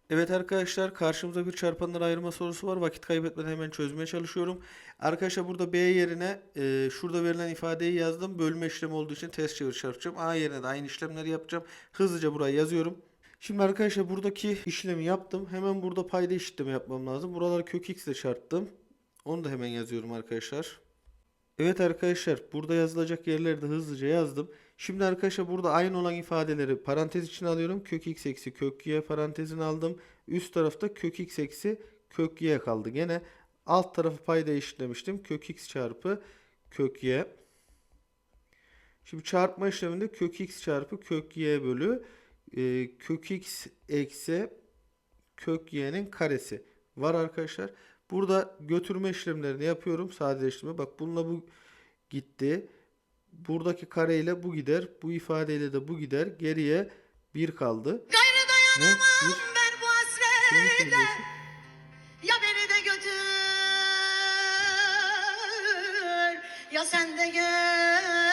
Evet arkadaşlar, karşımıza bir çarpanları ayırma sorusu var. Vakit kaybetmeden hemen çözmeye çalışıyorum. Arkadaşlar burada B yerine şurada verilen ifadeyi yazdım. Bölme işlemi olduğu için ters çevir çarpacağım. A yerine de aynı işlemleri yapacağım. Hızlıca buraya yazıyorum. Şimdi arkadaşlar buradaki işlemi yaptım. Hemen burada payda işlemi yapmam lazım. Buraları kök x ile çarptım. Onu da hemen yazıyorum arkadaşlar. Evet arkadaşlar, burada yazılacak yerleri de hızlıca yazdım. Şimdi arkadaşlar burada aynı olan ifadeleri parantez içine alıyorum. Kök x eksi kök y parantezini aldım. Üst tarafta kök x eksi kök y kaldı. Gene alt tarafı payda eşitlemiştim. Kök x çarpı kök y. Şimdi çarpma işleminde kök x çarpı kök y bölü kök x eksi kök y'nin karesi var arkadaşlar. Burada götürme işlemlerini yapıyorum. Sadeleştirme. Bak bununla bu gitti. Buradaki kareyle bu gider. Bu ifadeyle de bu gider. Geriye bir kaldı. Gayrı Ne? dayanamam Bir. ben bu Şunu mu hasrete. söylüyorsun? Ya beni de götür, ya sen de gel.